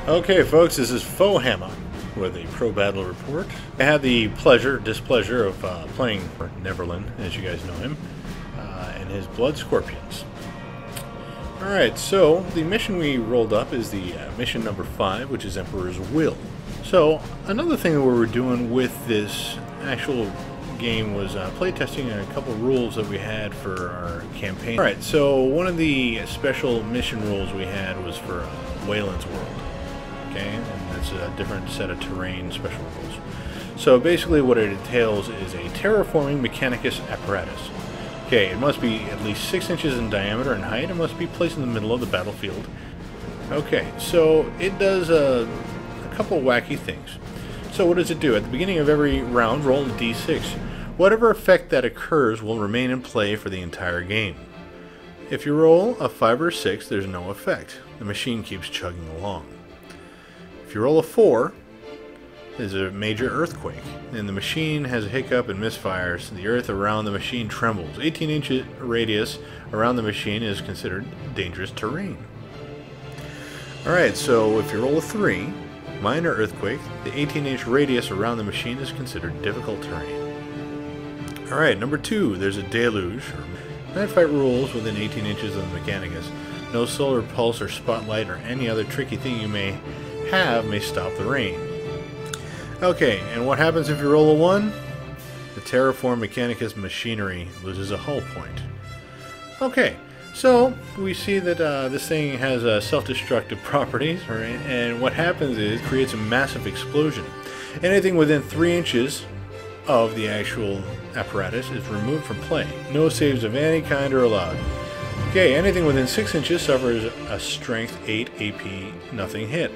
Okay folks, this is FO-HAMMA with a Pro Battle Report. I had the displeasure of playing Neverlin, as you guys know him, and his Blood Scorpions. Alright, so the mission we rolled up is the mission number 5, which is Emperor's Will. So, another thing that we were doing with this actual game was playtesting a couple rules that we had for our campaign. Alright, so one of the special mission rules we had was for Whalan's World. Okay, and that's a different set of terrain special rules. So basically what it entails is a terraforming mechanicus apparatus. Okay, it must be at least 6 inches in diameter and height. It must be placed in the middle of the battlefield. Okay, so it does a couple wacky things. So what does it do? At the beginning of every round, roll a d6. Whatever effect that occurs will remain in play for the entire game. If you roll a 5 or 6, there's no effect. The machine keeps chugging along. If you roll a 4, there's a major earthquake, and the machine has a hiccup and misfires. The earth around the machine trembles. 18-inch radius around the machine is considered dangerous terrain. Alright, so if you roll a 3, minor earthquake, the 18-inch radius around the machine is considered difficult terrain. Alright, number 2, there's a deluge. Night fight rules within 18 inches of the mechanicus. No solar pulse or spotlight or any other tricky thing you may stop the rain. Okay, and what happens if you roll a 1? The terraform mechanicus machinery loses a hull point. Okay, so we see that this thing has self-destructive properties, right? And what happens is it creates a massive explosion. Anything within 3 inches of the actual apparatus is removed from play. No saves of any kind are allowed. Okay, anything within 6 inches suffers a strength 8 AP nothing hit.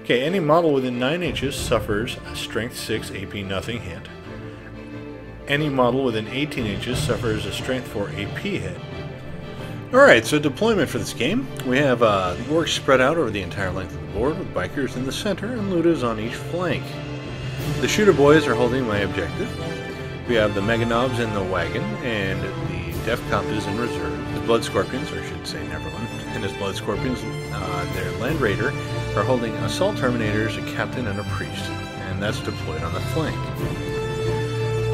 Okay, any model within 9 inches suffers a strength 6 AP nothing hit. Any model within 18 inches suffers a strength 4 AP hit. Alright, so deployment for this game. We have the Orks spread out over the entire length of the board, with bikers in the center and looters on each flank. The shooter boys are holding my objective. We have the Mega Knobs in the wagon, and the Def Compters in reserve. The Blood Scorpions, or I should say Neverlin, and his Blood Scorpions, their Land Raider, are holding Assault Terminators, a Captain, and a Priest, and that's deployed on the flank.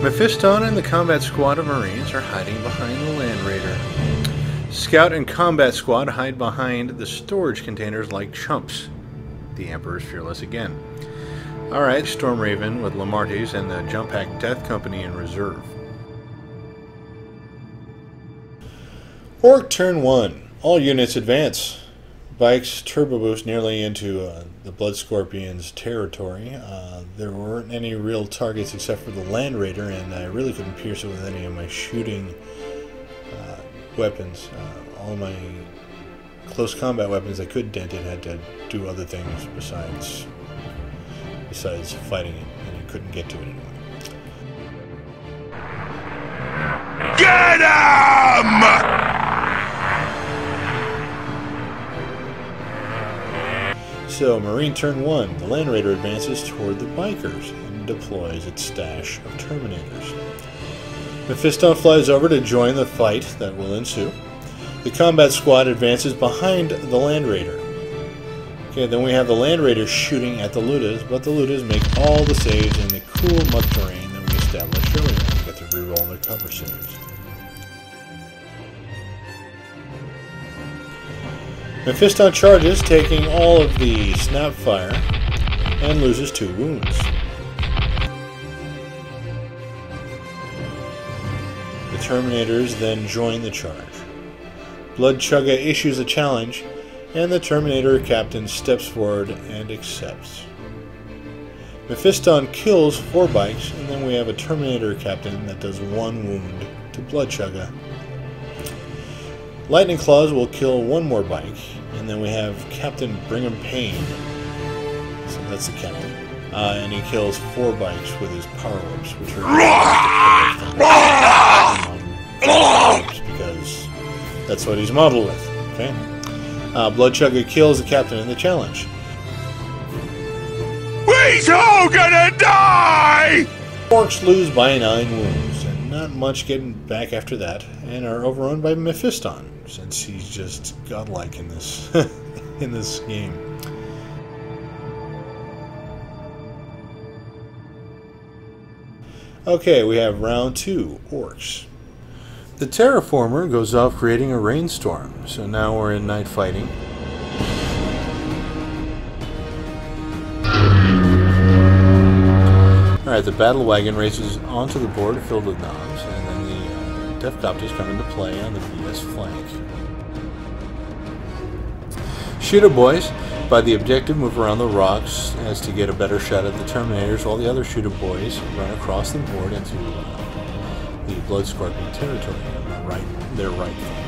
Mephiston and the Combat Squad of Marines are hiding behind the Land Raider. Scout and Combat Squad hide behind the storage containers like chumps. The Emperor's fearless again. Alright, Storm Raven with Lamartes and the Jump Pack Death Company in reserve. Ork turn 1. All units advance. Bikes turbo boost nearly into the Blood Scorpions territory. There weren't any real targets except for the Land Raider, and I really couldn't pierce it with any of my shooting weapons. All my close combat weapons I could dent it had to do other things besides fighting it, and I couldn't get to it anyway. Get him! So, Marine turn 1. The Land Raider advances toward the bikers and deploys its stash of Terminators. Mephiston flies over to join the fight that will ensue. The Combat Squad advances behind the Land Raider. Okay, then we have the Land Raider shooting at the Ludas, but the Ludas make all the saves in the cool mud terrain that we established earlier. They get to reroll their cover saves. Mephiston charges, taking all of the snap fire, and loses 2 wounds. The Terminators then join the charge. Bloodchugga issues a challenge, and the Terminator captain steps forward and accepts. Mephiston kills 4 bikes, and then we have a Terminator captain that does 1 wound to Bloodchugga. Lightning Claws will kill 1 more bike, and then we have Captain Brigham Payne. So that's the captain. And he kills 4 bikes with his power whips, which are because that's what he's modeled with. Okay. Bloodchugga kills the captain in the challenge. We's all gonna die! Orks lose by 9 wounds, and not much getting back after that, and are overrun by Mephiston, since he's just godlike in this in this game. Okay, we have round 2, Orks. The Terraformer goes off creating a rainstorm, so now we're in night fighting. Alright, the battle wagon races onto the board filled with knobs, and then the Deathcopters come into play on the BS flank. Shooter boys, by the objective, move around the rocks as to get a better shot at the Terminators, while the other shooter boys run across the board into the Blood Scorpion territory on their right flank.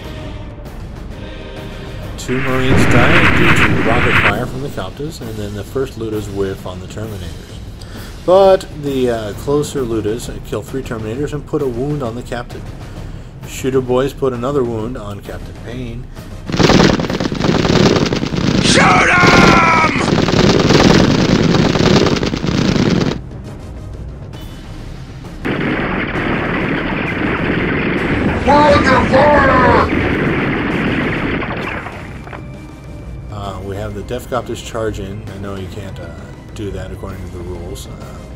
2 Marines die due to rocket fire from the Coptas, and then the first Ludas whiff on the Terminators. But the closer Ludas kill 3 Terminators and put a wound on the Captain. Shooter boys put another wound on Captain Payne. Shoot him! We have the Deathcopters charge in. I know you can't do that according to the rules,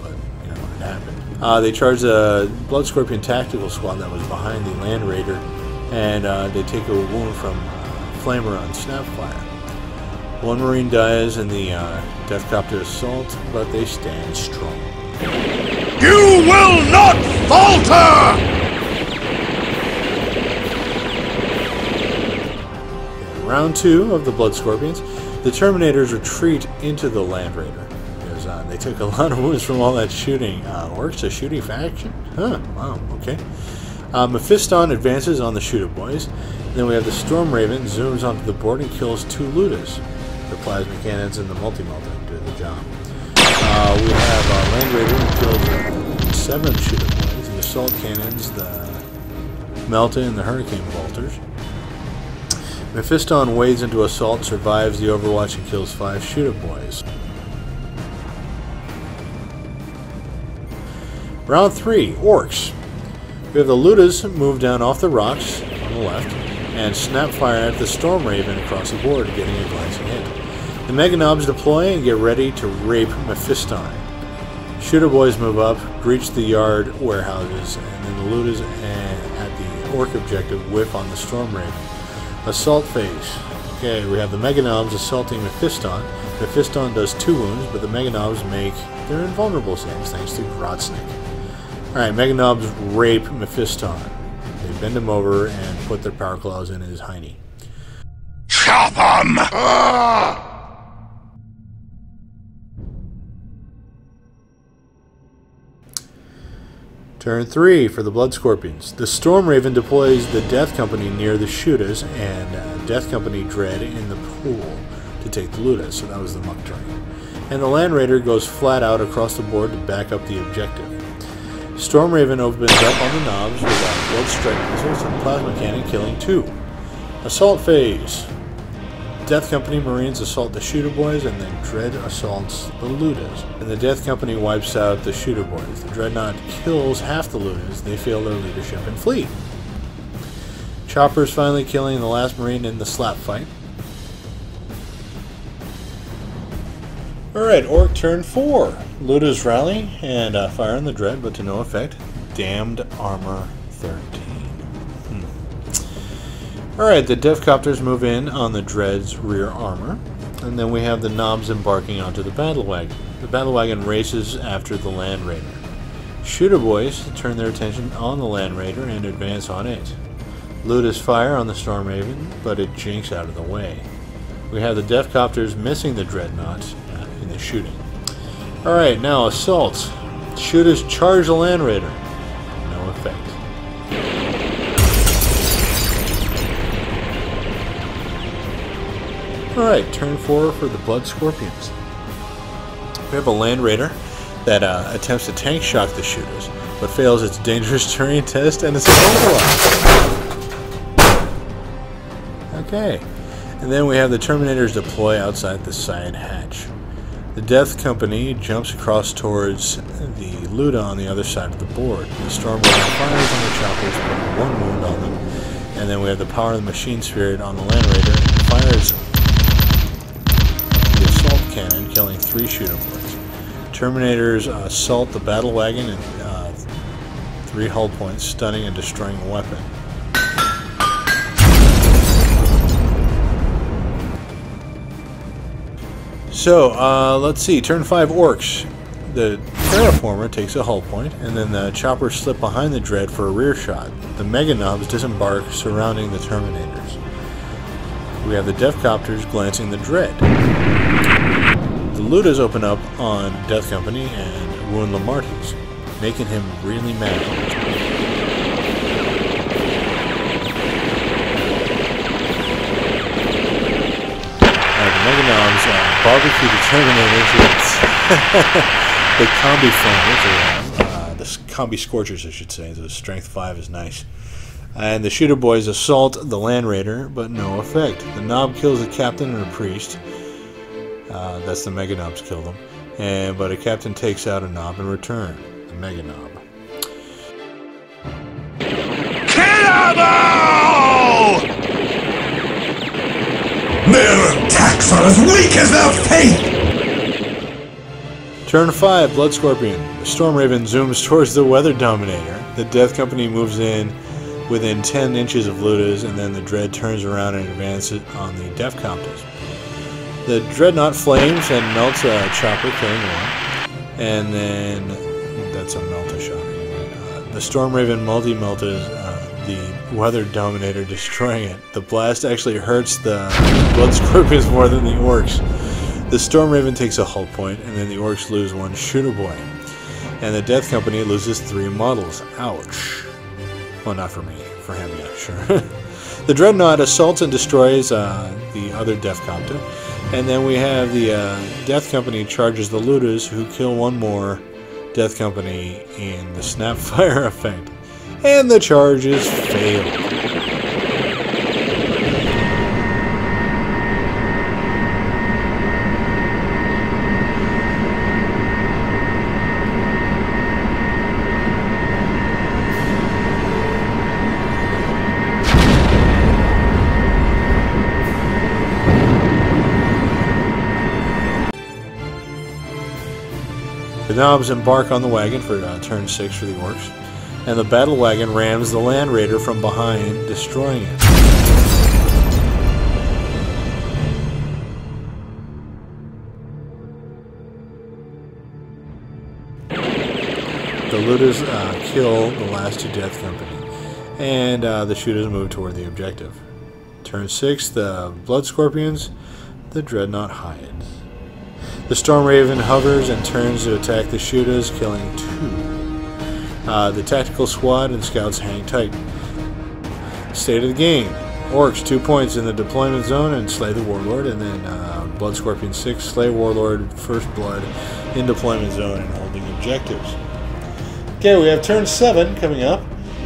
but you know, it happened. They charge the Blood Scorpion tactical squad that was behind the Land Raider, and they take a wound from Flamer on Snapfire. 1 Marine dies in the Deathcopter assault, but they stand strong. You will not falter! In round 2 of the Blood Scorpions, the Terminators retreat into the Land Raider. Because they took a lot of wounds from all that shooting. Orks, a shooting faction? Huh, wow, okay. Mephiston advances on the Shooter Boys. Then we have the Storm Raven zooms onto the board and kills 2 Ludas. The plasma cannons and the multi-melter do the job. We have Land Raider who kills 7 Shooter Boys, the assault cannons, the Melta, and the Hurricane Bolters. Mephiston wades into assault, survives the Overwatch, and kills 5 Shooter Boys. Round 3, Orks. We have the Ludas move down off the rocks on the left and snap fire at the Storm Raven across the board, getting a glancing hit. The Mega Knobs deploy and get ready to rape Mephiston. Shooter Boys move up, breach the yard warehouses, and then the Ludas at the Ork objective whiff on the Storm Raven. Assault phase. Okay, we have the Mega Knobs assaulting Mephiston. Mephiston does 2 wounds, but the Mega Knobs make their invulnerable saves thanks to Grodsnick. Alright, Mega Knobs rape Mephiston. They bend him over and put their power claws in his hiney. Chop him! Turn 3 for the Blood Scorpions. The Storm Raven deploys the Death Company near the Shooters and Death Company Dread in the pool to take the Ludas, so that was the Muck terrain. And the Land Raider goes flat out across the board to back up the objective. Storm Raven opens up on the knobs with Blood Strike missiles and Plasma Cannon, killing 2. Assault phase. Death Company Marines assault the Shooter Boys, and then Dread assaults the Ludas. And the Death Company wipes out the Shooter Boys. The Dreadnought kills half the Ludas. They fail their leadership and flee. Chopper's finally killing the last Marine in the slap fight. Alright, Ork turn 4. Ludas rally and fire on the Dread, but to no effect. Damned Armor 13. Alright, the Deathcopters move in on the Dread's rear armor, and then we have the Knobs embarking onto the battle wagon. The battle wagon races after the Land Raider. Shooter Boys turn their attention on the Land Raider and advance on it. Ludas fire on the Storm Raven, but it jinks out of the way. We have the Deathcopters missing the Dreadnought in the shooting. Alright, now assault. Shooters charge the Land Raider. No effect. Alright, turn 4 for the Blood Scorpions. We have a Land Raider that attempts to tank shock the Shooters, but fails its dangerous terrain test and is immobilized. Okay, and then we have the Terminators deploy outside the side hatch. The Death Company jumps across towards the Luda on the other side of the board. The Storm Raven fires on the choppers, putting 1 wound on them, and then we have the Power of the Machine Spirit on the Land Raider, and fires cannon, killing 3 Shooter Boys. Terminators assault the battle wagon and 3 hull points, stunning and destroying a weapon. So, let's see. Turn 5 Orks. The Terraformer takes a hull point, and then the choppers slip behind the Dread for a rear shot. The Mega Knobs disembark, surrounding the Terminators. We have the Deathcopters glancing the Dread. The Ludas open up on Death Company and wound Lamartis, making him really mad. The Mega Knobs barbecue the Terminators with the Combi Flammers, the Combi Scorchers, I should say. The Strength 5 is nice. And the Shooter Boys assault the Land Raider, but no effect. The Knob kills a Captain and a Priest. That's the Mega Knobs kill them. But a Captain takes out a Knob in return. The Mega Knob. Kill 'em all! Their attacks are as weak as their faith! Turn 5, Blood Scorpion. The Storm Raven zooms towards the Weather Dominator. The Death Company moves in within 10 inches of Ludas, and then the Dread turns around and advances on the Deathcopters. The Dreadnought flames and melts a chopper, killing one. And then, that's a melt shot anyway. The Storm Raven multi-melted the Weather Dominator, destroying it. The blast actually hurts the Blood Scorpions more than the Orks. The Storm Raven takes a hull point, and then the Orks lose 1 Shooter Boy. And the Death Company loses 3 models. Ouch. Well, not for me. For him, yeah, sure. The Dreadnought assaults and destroys the other Deathcopter. And then we have the Death Company charges the Ludas, who kill 1 more Death Company in the Snapfire effect. And the charges fail. The Knobs embark on the wagon for turn 6 for the Orks, and the battle wagon rams the Land Raider from behind, destroying it. The Ludas kill the last 2 Death Company, and the Shooters move toward the objective. Turn 6, the Blood Scorpions, the Dreadnought hides. The Storm Raven hovers and turns to attack the Shooters, killing 2. The Tactical Squad and Scouts hang tight. State of the game. Orks 2 points in the deployment zone and slay the Warlord, and then Blood Scorpion 6, slay Warlord, First Blood in deployment zone and holding objectives. Okay, we have turn 7 coming up,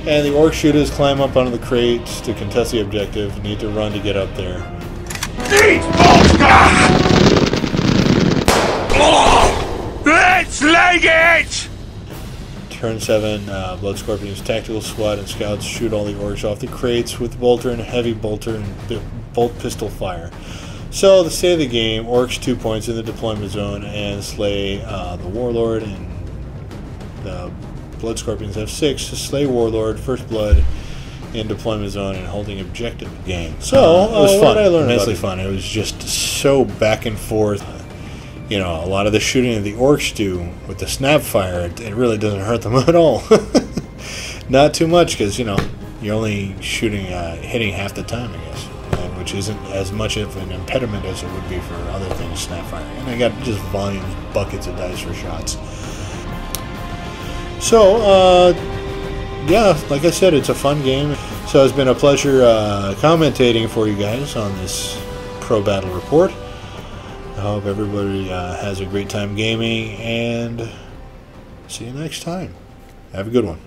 and the Ork Shooters climb up onto the crates to contest the objective. Need to run to get up there. Eat vodka! Let's leg it! Turn 7, Blood Scorpion's Tactical Squad and Scouts shoot all the Orks off the crates with bolter and heavy bolter and bolt pistol fire. So, the state of the game, Orks 2 points in the deployment zone and slay the Warlord, and the Blood Scorpions have 6 to slay Warlord, First Blood in deployment zone and holding objective game. So, it was fun. Immensely fun. It was just so back and forth. You know, a lot of the shooting that the Orks do with the Snapfire, it really doesn't hurt them at all. Not too much, because, you know, you're only shooting, hitting half the time, I guess. Which isn't as much of an impediment as it would be for other things, Snapfire. And I got just volumes, buckets of dice for shots. So, yeah, like I said, it's a fun game. So it's been a pleasure commentating for you guys on this Pro Battle Report. I hope everybody has a great time gaming, and see you next time. Have a good one.